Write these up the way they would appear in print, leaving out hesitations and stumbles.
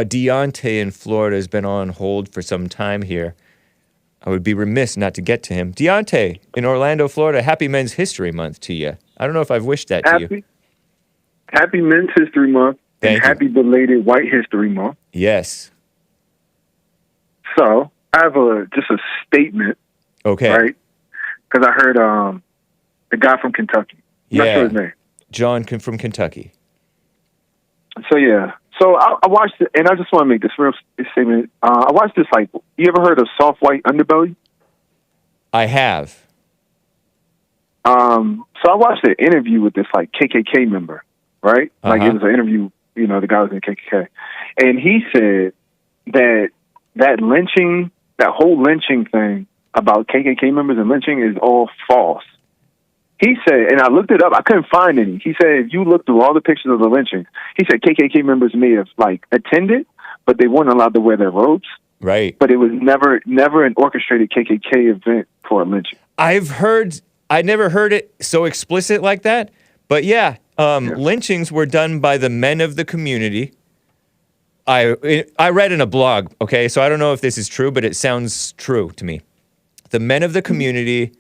Diante in Florida has been on hold for some time here. I would be remiss not to get to him. Diante in Orlando, Florida, happy Men's History Month to you. I don't know if I've wished that to you. Happy Men's History Month. Thank and you. happy belated White History Month. Yes. So I have just a statement. Okay. Right? Because I heard the guy from Kentucky. Yeah. Not sure his name. John from Kentucky. So yeah. So I watched it, and I just want to make this real statement. I watched this, you ever heard of soft white underbelly? I have. So I watched an interview with this KKK member, right? Like it was an interview, the guy was in KKK, and he said that lynching, that whole lynching thing about KKK members and lynching is all false. He said, and I looked it up, I couldn't find any. He said, if you look through all the pictures of the lynchings, he said KKK members may have attended, but they weren't allowed to wear their robes. Right. But it was never an orchestrated KKK event for a lynching. I never heard it so explicit like that, but lynchings were done by the men of the community. I read in a blog, okay, so I don't know if this is true, but it sounds true to me. The men of the community,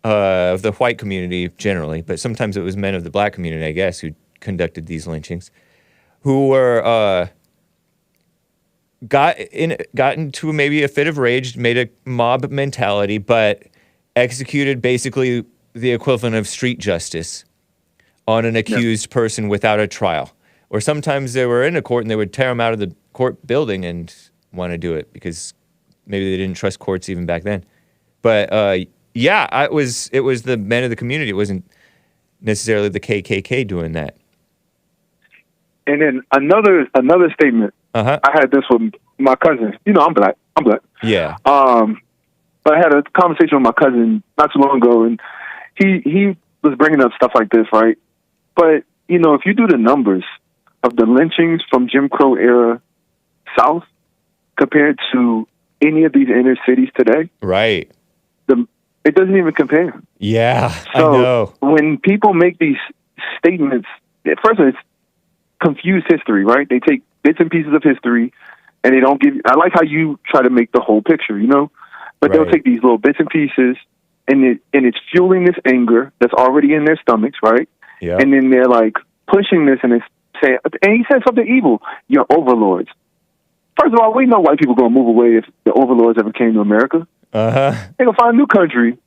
of the white community generally, but sometimes it was men of the black community, I guess, who conducted these lynchings, who were got into maybe a fit of rage, made a mob mentality, but executed basically the equivalent of street justice on an accused person without a trial. Or sometimes they were in a court and they would tear them out of the court building and want to do it because maybe they didn't trust courts even back then. But it was the men of the community. It wasn't necessarily the KKK doing that. And then another statement. I had this with my cousin. I'm black. Yeah. But I had a conversation with my cousin not too long ago, and he was bringing up stuff like this, right? But if you do the numbers of the lynchings from Jim Crow era South compared to any of these inner cities today, right? It doesn't even compare. Yeah, so I know. When people make these statements, first it's confused history, right? They take bits and pieces of history, and they don't give. I like how you try to make the whole picture, but they'll take these little bits and pieces, and it's fueling this anger that's already in their stomachs, right? Yeah. And then they're pushing this, and it's saying, and he said something evil. You're overlords. First of all, we know white people gonna move away if the overlords ever came to America. They're gonna find a new country.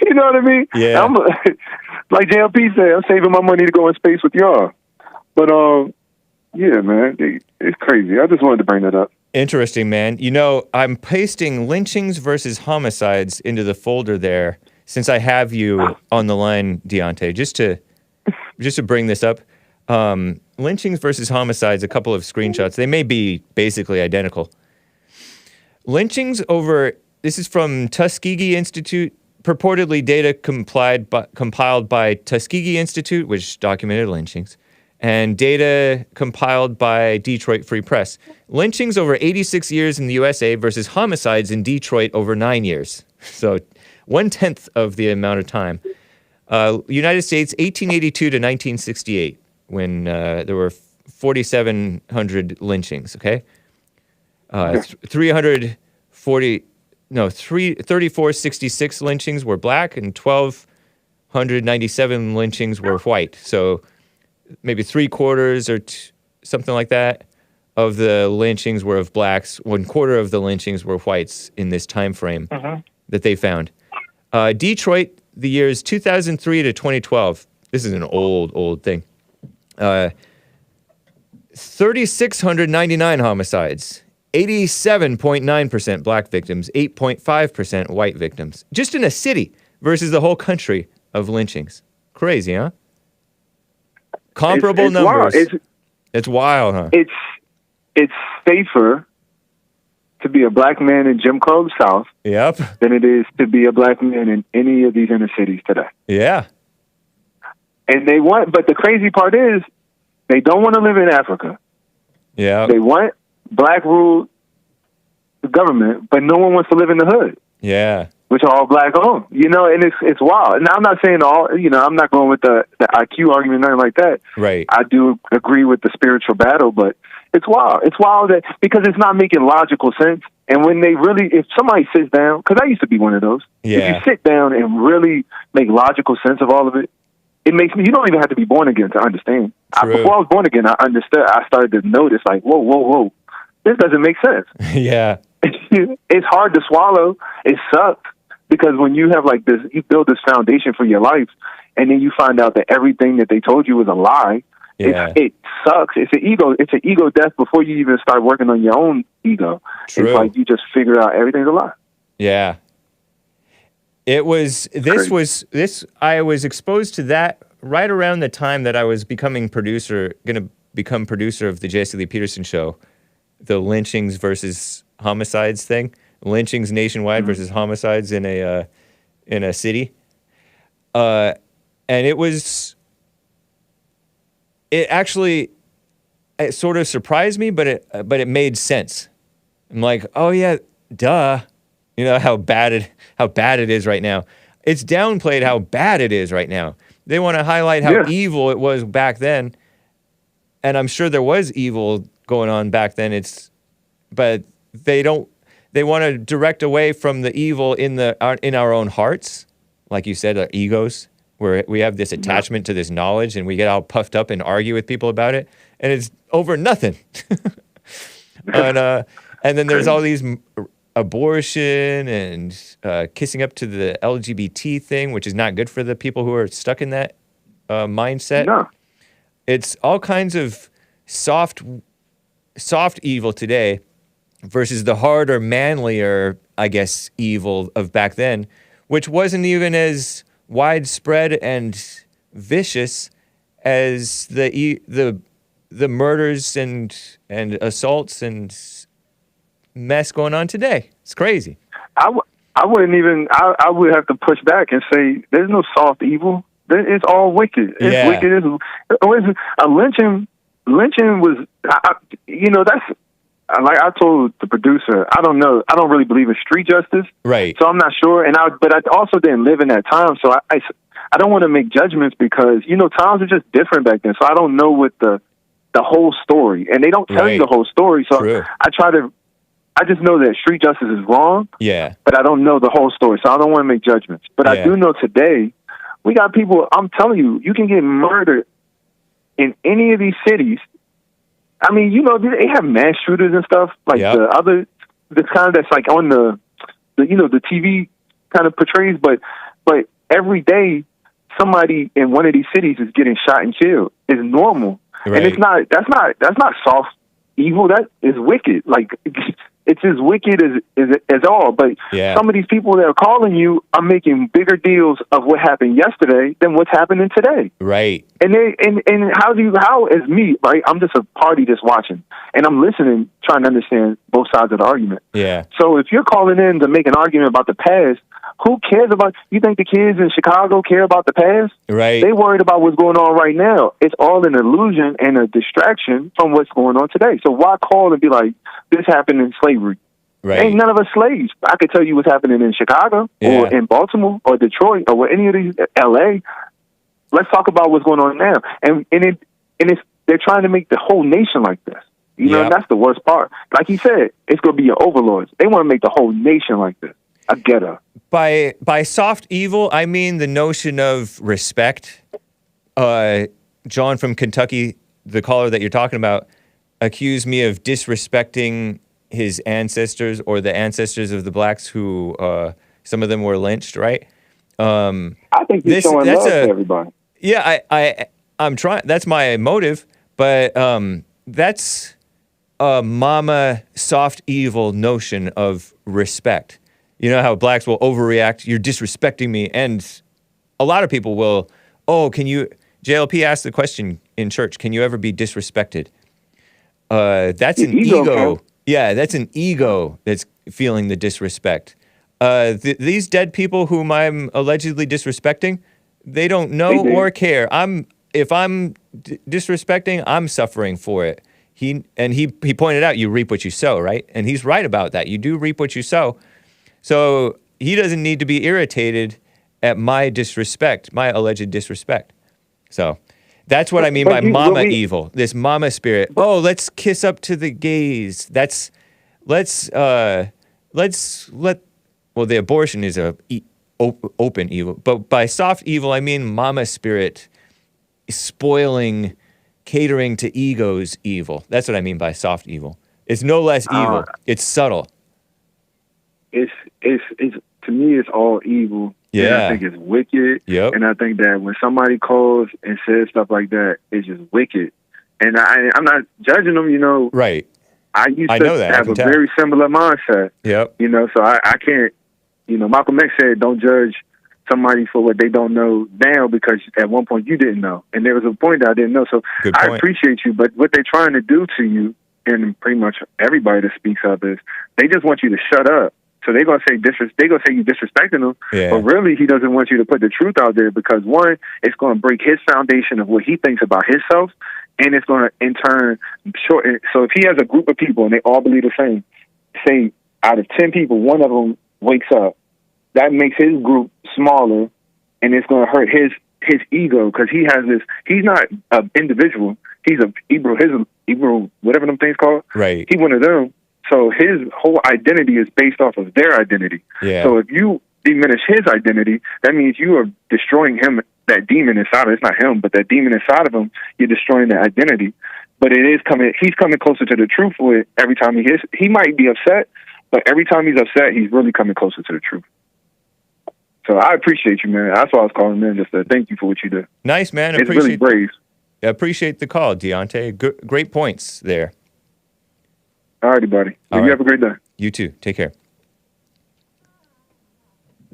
You know what I mean? Yeah. Like JLP said, I'm saving my money to go in space with y'all. But yeah, man, it's crazy. I just wanted to bring that up. Interesting, man. I'm pasting lynchings versus homicides into the folder there since I have you on the line, Diante, just to bring this up. Lynchings versus homicides, a couple of screenshots. They may be basically identical. Lynchings this is from Tuskegee Institute, purportedly data compiled by Tuskegee Institute, which documented lynchings, and data compiled by Detroit Free Press. Lynchings over 86 years in the USA versus homicides in Detroit over 9 years. So 1/10 of the amount of time. United States, 1882 to 1968, when there were 4,700 lynchings, okay? 3,466 lynchings were black and 1,297 lynchings were white. So maybe 3/4 or something like that of the lynchings were of blacks. 1/4 of the lynchings were whites in this time frame that they found. Detroit, the years 2003 to 2012. This is an old thing. 3,699 homicides. 87.9% black victims, 8.5% white victims. Just in a city versus the whole country of lynchings. Crazy, huh? Comparable numbers. Wild. It's wild, huh? It's safer to be a black man in Jim Crow South than it is to be a black man in any of these inner cities today. Yeah. And but the crazy part is, they don't want to live in Africa. Yeah. They want black rule government, but no one wants to live in the hood. Yeah. Which are all black owned, and it's wild. And I'm not saying I'm not going with the IQ argument, nothing like that. Right. I do agree with the spiritual battle, but It's wild. It's wild that because it's not making logical sense. And when they really, if somebody sits down, because I used to be one of those, if you sit down and really make logical sense of all of it, it makes me. You don't even have to be born again to understand. Before I was born again, I understood. I started to notice, like, whoa, this doesn't make sense. Yeah, it's hard to swallow. It sucks because when you have like this, you build this foundation for your life, and then you find out that everything that they told you was a lie. Yeah. It sucks. It's an ego death before you even start working on your own ego. True. It's like you just figure out everything's a lie. Yeah. It was, I was exposed to that right around the time that I was going to become producer of the Jesse Lee Peterson show, the lynchings versus homicides thing, lynchings nationwide versus homicides in a city. And it sort of surprised me, but it made sense. I'm like, oh yeah, duh. You know how bad it is right now. It's downplayed how bad it is right now. They want to highlight how evil it was back then, and I'm sure there was evil going on back then. But they don't. They want to direct away from the evil in our own hearts, like you said, our egos, where we have this attachment to this knowledge, and we get all puffed up and argue with people about it, and it's over nothing. And then there's all these abortion and kissing up to the LGBT thing, which is not good for the people who are stuck in that mindset. No. It's all kinds of soft evil today versus the harder, manlier, I guess, evil of back then, which wasn't even as widespread and vicious as the murders and assaults and mess going on today. It's crazy. I wouldn't even. I would have to push back and say there's no soft evil. It's all wicked. It's wicked. A lynching was. That's like I told the producer. I don't know. I don't really believe in street justice. Right. So I'm not sure. But I also didn't live in that time. So I don't want to make judgments because times are just different back then. So I don't know what the whole story, and they don't tell you the whole story. So True. I just know that street justice is wrong. Yeah. But I don't know the whole story, so I don't want to make judgments. But I do know today, we got people, I'm telling you, you can get murdered in any of these cities. I mean, they have mass shooters and stuff, like the kind of that's like on the TV kind of portrays, but every day somebody in one of these cities is getting shot and killed. It's normal. Right. And that's not soft evil. That is wicked. Like, it's as wicked as all. But some of these people that are calling you are making bigger deals of what happened yesterday than what's happening today. Right. And how as me, right? I'm just a party just watching, and I'm listening, trying to understand both sides of the argument. Yeah. So if you're calling in to make an argument about the past, who cares about? You think the kids in Chicago care about the past? Right. They worried about what's going on right now. It's all an illusion and a distraction from what's going on today. So why call and be like, this happened in slavery? Right. Ain't none of us slaves. I could tell you what's happening in Chicago or in Baltimore or Detroit or any of these, L.A. Let's talk about what's going on now. And they're trying to make the whole nation like this. And that's the worst part. Like he said, it's going to be your overlords. They want to make the whole nation like this. I get her. By soft evil, I mean the notion of respect. John from Kentucky, the caller that you're talking about, accused me of disrespecting his ancestors or the ancestors of the blacks who, some of them were lynched, right? I think you're showing love to everybody. Yeah, I'm trying. That's my motive, but that's a mama soft evil notion of respect. You know how blacks will overreact? You're disrespecting me. And a lot of people will, JLP asked the question in church, can you ever be disrespected? That's an ego. Yeah, that's an ego that's feeling the disrespect. These dead people whom I'm allegedly disrespecting, they don't know or care. If I'm disrespecting, I'm suffering for it. He pointed out, you reap what you sow, right? And he's right about that. You do reap what you sow. So he doesn't need to be irritated at my disrespect, my alleged disrespect. So That's what I mean by But mama evil. This mama spirit. Oh, let's kiss up to the gays. Let's let. Well, the abortion is open evil, but by soft evil I mean mama spirit, spoiling, catering to egos evil. That's what I mean by soft evil. It's no less evil. It's subtle. It's to me, it's all evil. Yeah. And I think it's wicked. Yep. And I think that when somebody calls and says stuff like that, it's just wicked. And I'm not judging them, you know. Right. I used to have a very similar mindset. Yep. You know, so I can't, you know, Malcolm X said, don't judge somebody for what they don't know now, because at one point you didn't know. And there was a point that I didn't know. So I appreciate you, but what they're trying to do to you, and pretty much everybody that speaks up, is they just want you to shut up. So they're gonna say you disrespecting him, but really he doesn't want you to put the truth out there, because one, it's gonna break his foundation of what he thinks about himself, and it's gonna in turn shorten. So if he has a group of people and they all believe the same, say out of 10 people, one of them wakes up, that makes his group smaller, and it's gonna hurt his ego, because he has this. He's not an individual. He's a Hebrew, whatever them things called. Right. He one of them. So his whole identity is based off of their identity. Yeah. So if you diminish his identity, that means you are destroying him, that demon inside of him. It's not him, but that demon inside of him, you're destroying the identity. But he's coming closer to the truth with it every time he hits. He might be upset, but every time he's upset, he's really coming closer to the truth. So I appreciate you, man. That's why I was calling in, just to thank you for what you do. Nice, man. It's really brave. I appreciate the call, Diante. Great points there. All righty, buddy. You have a great day. You too. Take care.